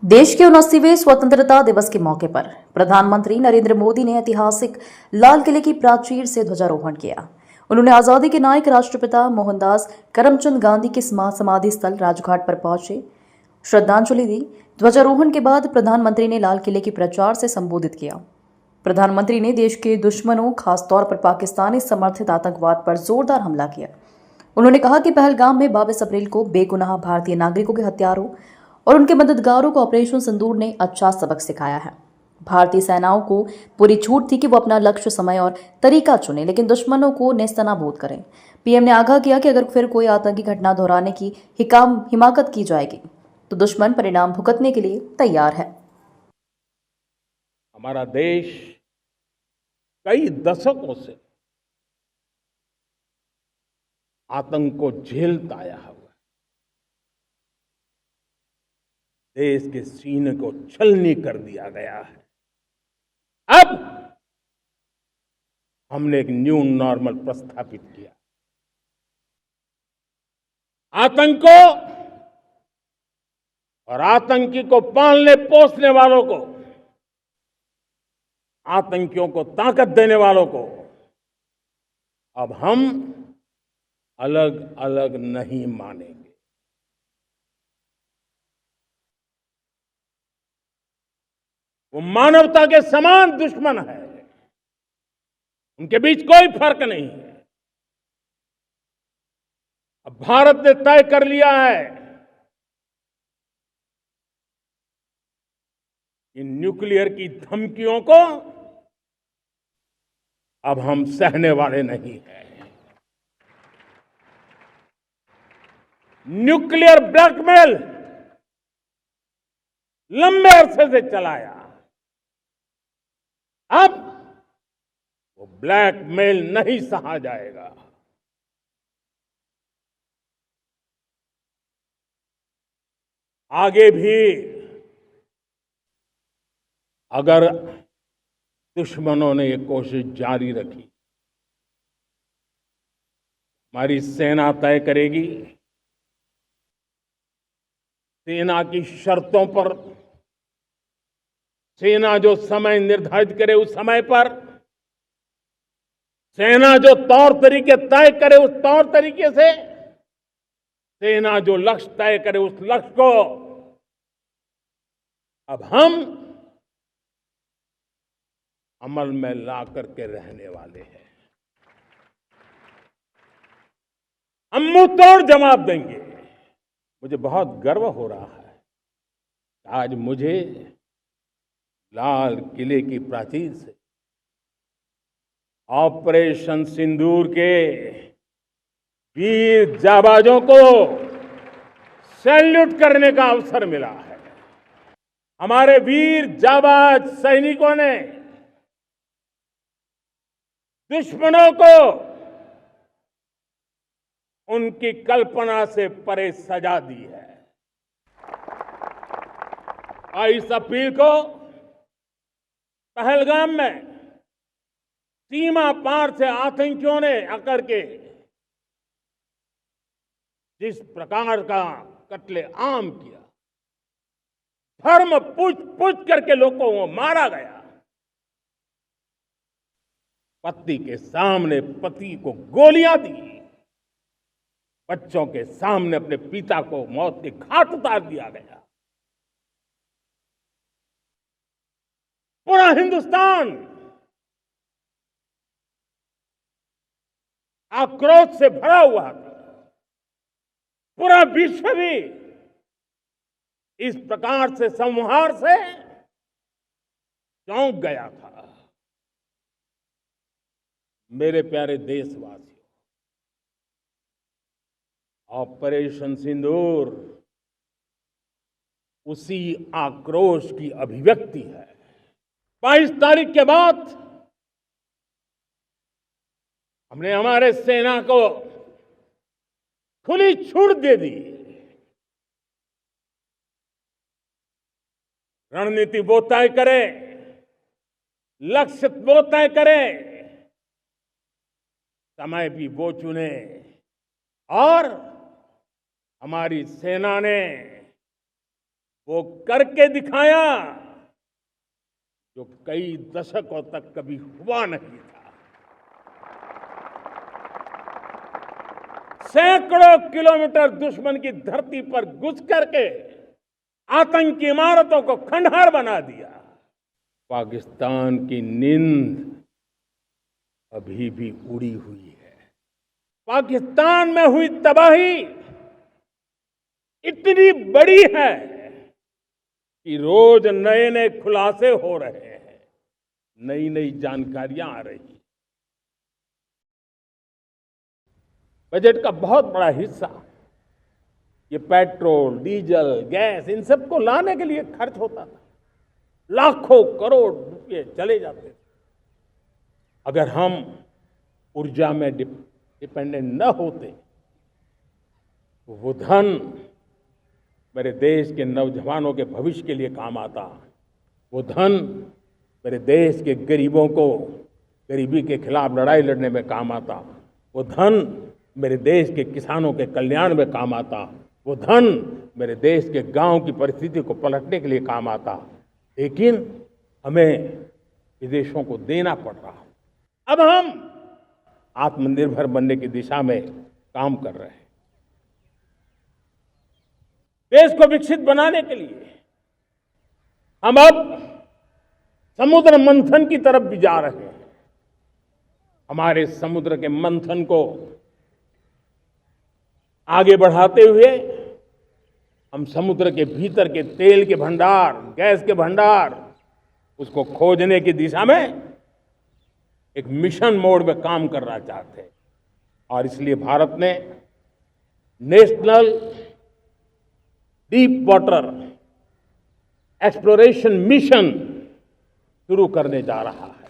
देश के 79वें स्वतंत्रता दिवस के मौके पर प्रधानमंत्री नरेंद्र मोदी ने ऐतिहासिक लाल किले की प्राचीर से ध्वजारोहण किया। उन्होंने आजादी के नायक राष्ट्रपिता मोहनदास करमचंद गांधी के समाधि स्थल राजघाट पर पहुंचे, श्रद्धांजलि दी। ध्वजारोहण के बाद प्रधानमंत्री ने लाल किले की प्रचार से संबोधित किया। प्रधानमंत्री ने देश के दुश्मनों, खासतौर पर पाकिस्तानी समर्थित आतंकवाद पर जोरदार हमला किया। उन्होंने कहा कि पहलगाम में 22 अप्रैल को बेगुनाह भारतीय नागरिकों के हत्यारों और उनके मददगारों को ऑपरेशन सिंदूर ने अच्छा सबक सिखाया है। भारतीय सेनाओं को पूरी छूट थी कि वो अपना लक्ष्य, समय और तरीका चुने, लेकिन दुश्मनों को नेस्तनाबूद करें। पीएम ने आगाह किया कि अगर फिर कोई आतंकी घटना दोहराने की हिमाकत की जाएगी तो दुश्मन परिणाम भुगतने के लिए तैयार है। हमारा देश कई दशकों से आतंक को झेलता आया हुआ है। देश के सीने को छलनी कर दिया गया है। अब हमने एक न्यू नॉर्मल प्रस्थापित किया। आतंक को और आतंकी को पालने पोसने वालों को, आतंकियों को ताकत देने वालों को अब हम अलग अलग नहीं मानेंगे। वो मानवता के समान दुश्मन है, उनके बीच कोई फर्क नहीं है। अब भारत ने तय कर लिया है कि न्यूक्लियर की धमकियों को अब हम सहने वाले नहीं हैं। न्यूक्लियर ब्लैकमेल लंबे अरसे से चलाया, अब वो ब्लैकमेल नहीं सहा जाएगा। आगे भी अगर दुश्मनों ने ये कोशिश जारी रखी, हमारी सेना तय करेगी, सेना की शर्तों पर, सेना जो समय निर्धारित करे उस समय पर, सेना जो तौर तरीके तय करे उस तौर तरीके से, सेना जो लक्ष्य तय करे उस लक्ष्य को अब हम अमल में ला करके रहने वाले हैं। हम मुंह तोड़ जवाब देंगे। मुझे बहुत गर्व हो रहा है आज मुझे लाल किले की प्राचीर से ऑपरेशन सिंदूर के वीर जाबाजों को सैल्यूट करने का अवसर मिला है। हमारे वीर जाबाज सैनिकों ने दुश्मनों को उनकी कल्पना से परे सजा दी है। 22 अप्रैल को पहलगाम में सीमा पार से आतंकियों ने आकर के जिस प्रकार का कत्ले आम किया, धर्म पूछ करके लोगों को मारा गया। पत्नी के सामने पति को गोलियां दी, बच्चों के सामने अपने पिता को मौत के घाट उतार दिया गया। पूरा हिंदुस्तान आक्रोश से भरा हुआ था। पूरा विश्व भी इस प्रकार से संहार से चौंक गया था। मेरे प्यारे देशवासियों, ऑपरेशन सिंदूर उसी आक्रोश की अभिव्यक्ति है। 22 तारीख के बाद हमने हमारे सेना को खुली छूट दे दी। रणनीति वो तय करे, लक्ष्य वो तय करे, समय भी वो चुने, और हमारी सेना ने वो करके दिखाया जो कई दशकों तक कभी हुआ नहीं था। सैकड़ों किलोमीटर दुश्मन की धरती पर घुस करके आतंकी इमारतों को खंडहर बना दिया। पाकिस्तान की नींद अभी भी उड़ी हुई है। पाकिस्तान में हुई तबाही इतनी बड़ी है कि रोज नए नए खुलासे हो रहे हैं, नई नई जानकारियां आ रही हैं। बजट का बहुत बड़ा हिस्सा ये पेट्रोल, डीजल, गैस इन सबको लाने के लिए खर्च होता था। लाखों करोड़ रुपए चले जाते थे। अगर हम ऊर्जा में डिपेंडेंट न होते तो वो धन मेरे देश के नौजवानों के भविष्य के लिए काम आता। वो धन मेरे देश के गरीबों को गरीबी के खिलाफ लड़ाई लड़ने में काम आता। वो धन मेरे देश के किसानों के कल्याण में काम आता। वो धन मेरे देश के गांव की परिस्थिति को पलटने के लिए काम आता। लेकिन हमें विदेशों को देना पड़ रहा। अब हम आत्मनिर्भर बनने की दिशा में काम कर रहे हैं। देश को विकसित बनाने के लिए हम अब समुद्र मंथन की तरफ भी जा रहे हैं। हमारे समुद्र के मंथन को आगे बढ़ाते हुए हम समुद्र के भीतर के तेल के भंडार, गैस के भंडार उसको खोजने की दिशा में एक मिशन मोड में काम करना चाहते हैं। और इसलिए भारत ने national deep water exploration mission शुरू करने जा रहा है।